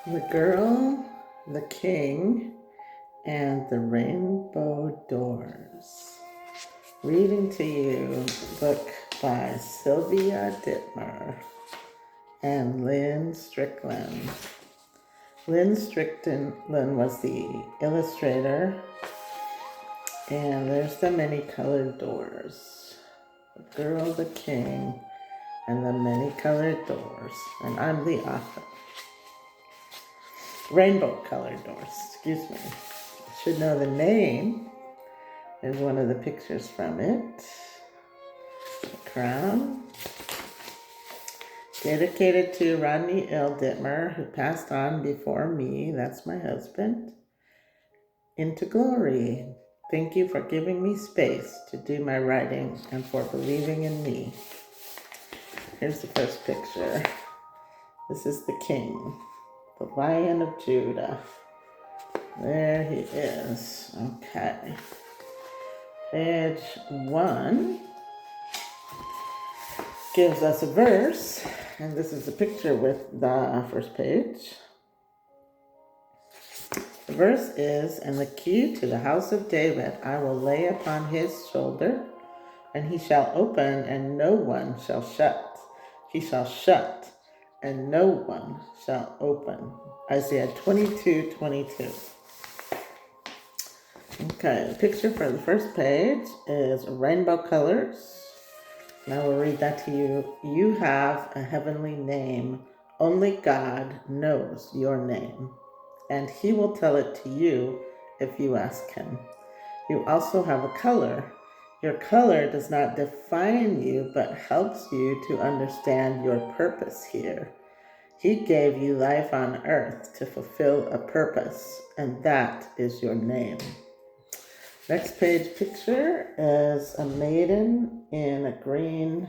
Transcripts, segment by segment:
The Girl, the King, and the Rainbow Doors. Reading to you a book by Sylvia Dittmer and Lynn Strickland. Lynn Strickland was the illustrator, and there's the many colored doors. The Girl, the King, and the many colored doors. And I'm the author. Rainbow colored doors, excuse me. I should know the name. There's one of the pictures from it. The crown. Dedicated to Rodney L. Dittmer, who passed on before me, that's my husband, into glory. Thank you for giving me space to do my writing and for believing in me. Here's the first picture. This is the king, the Lion of Judah. There he is. Okay. Page 1 gives us a verse, and this is a picture with the first page. The verse is, "And the key to the house of David I will lay upon his shoulder, and he shall open, and no one shall shut. He shall shut, and no one shall open." Isaiah 22:22. Okay, the picture for the first page is rainbow colors. Now we'll read that to you. "You have a heavenly name. Only God knows your name, and he will tell it to you if you ask him. You also have a color. Your color does not define you, but helps you to understand your purpose here. He gave you life on earth to fulfill a purpose, and that is your name." Next page picture is a maiden in a green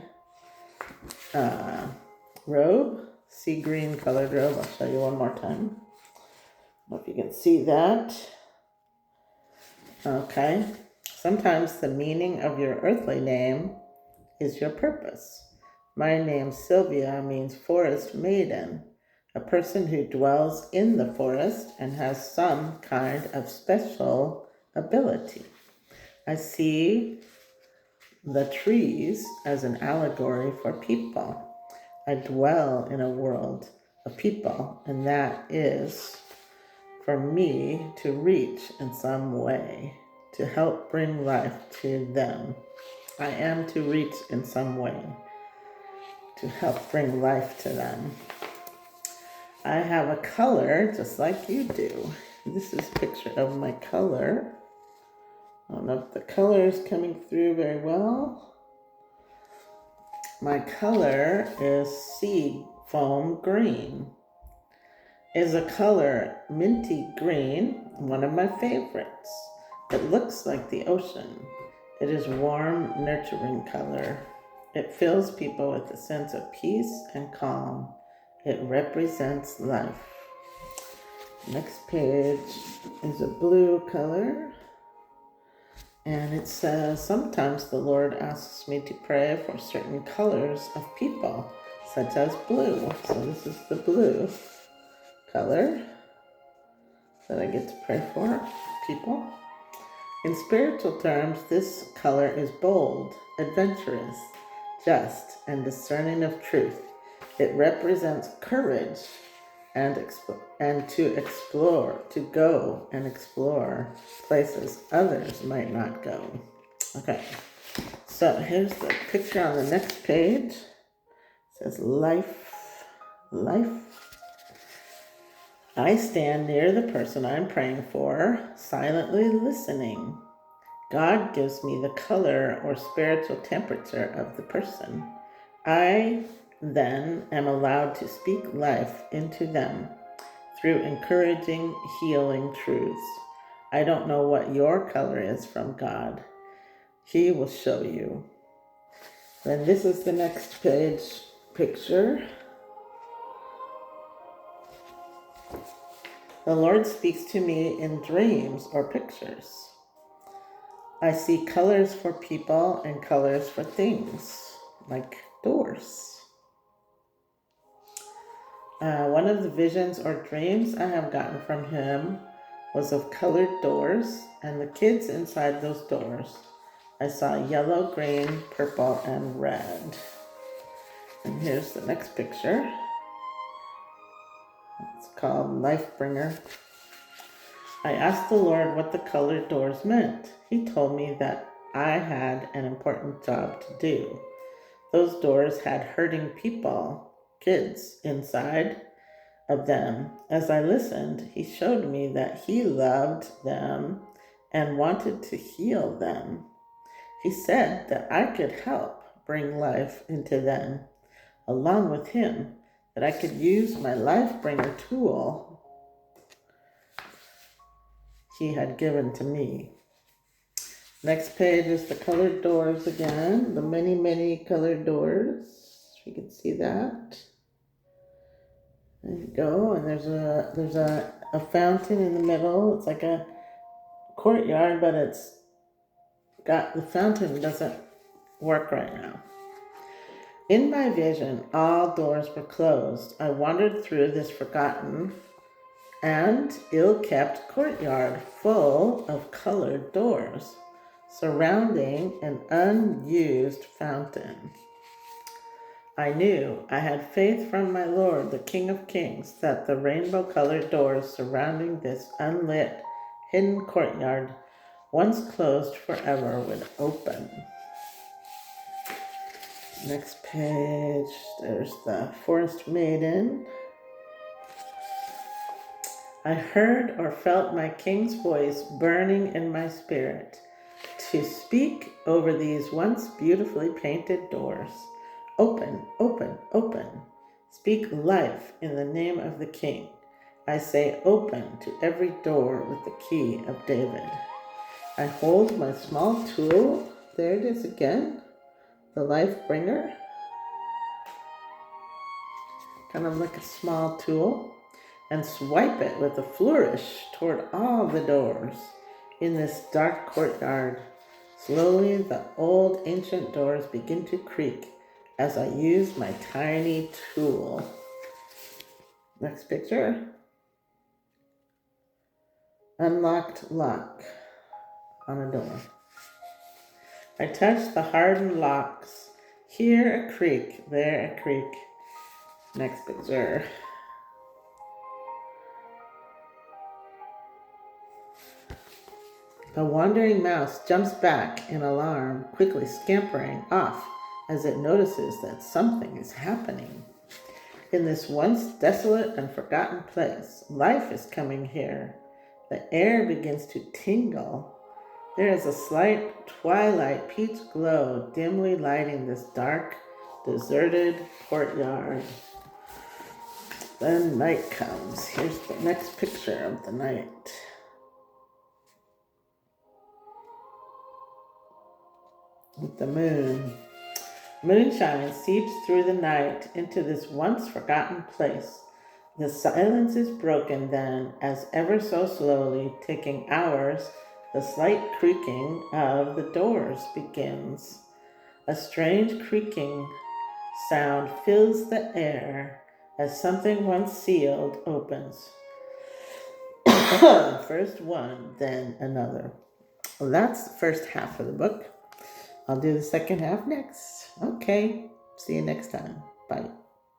robe, sea green colored robe. I'll show you one more time. I don't know if you can see that. Okay. Sometimes the meaning of your earthly name is your purpose. My name, Sylvia, means forest maiden, a person who dwells in the forest and has some kind of special ability. I see the trees as an allegory for people. I dwell in a world of people, and that is for me to reach in some way, to help bring life to them. I am to reach in some way to help bring life to them. I have a color just like you do. This is a picture of my color. I don't know if the color is coming through very well. My color is sea foam green. Is a color minty green, one of my favorites. It looks like the ocean. It is warm, nurturing color. It fills people with a sense of peace and calm. It represents life. Next page is a blue color. And it says, "Sometimes the Lord asks me to pray for certain colors of people, such as blue." So this is the blue color that I get to pray for people. In spiritual terms, this color is bold, adventurous, just, and discerning of truth. It represents courage and to explore, to go and explore places others might not go. Okay, so here's the picture on the next page. It says life, life. I stand near the person I'm praying for, silently listening. God gives me the color or spiritual temperature of the person. I then am allowed to speak life into them through encouraging, healing truths. I don't know what your color is from God. He will show you. Then this is the next page picture. The Lord speaks to me in dreams or pictures. I see colors for people and colors for things, like doors. One of the visions or dreams I have gotten from him was of colored doors and the kids inside those doors. I saw yellow, green, purple, and red. And here's the next picture. It's called Lifebringer. I asked the Lord what the colored doors meant. He told me that I had an important job to do. Those doors had hurting people, kids, inside of them. As I listened, he showed me that he loved them and wanted to heal them. He said that I could help bring life into them along with him, that I could use my Lifebringer tool he had given to me. Next page is the colored doors again, the many, many colored doors. If you can see that. There you go, and there's a fountain in the middle. It's like a courtyard, but the fountain doesn't work right now. In my vision, all doors were closed. I wandered through this forgotten and ill-kept courtyard full of colored doors, surrounding an unused fountain. I knew I had faith from my Lord, the King of Kings, that the rainbow-colored doors surrounding this unlit, hidden courtyard, once closed forever, would open. Next page, there's the Forest Maiden. I heard or felt my King's voice burning in my spirit to speak over these once beautifully painted doors. Open, open, open. Speak life in the name of the King. I say open to every door with the key of David. I hold my small tool. There it is again. The Lifebringer. Kind of like a small tool. And swipe it with a flourish toward all the doors in this dark courtyard. Slowly, the old ancient doors begin to creak as I use my tiny tool. Next picture. Unlocked lock on a door. I touch the hardened locks. Here a creak, there a creak. Next picture. A wandering mouse jumps back in alarm, quickly scampering off as it notices that something is happening. In this once desolate and forgotten place, life is coming here. The air begins to tingle. There is a slight twilight peach glow dimly lighting this dark, deserted courtyard. Then night comes. Here's the next picture of the night. With the moon. Moonshine seeps through the night into this once forgotten place. The silence is broken then, as ever so slowly, taking hours, the slight creaking of the doors begins. A strange creaking sound fills the air as something once sealed opens. First one, then another. Well, that's the first half of the book. I'll do the second half next. Okay, see you next time. Bye.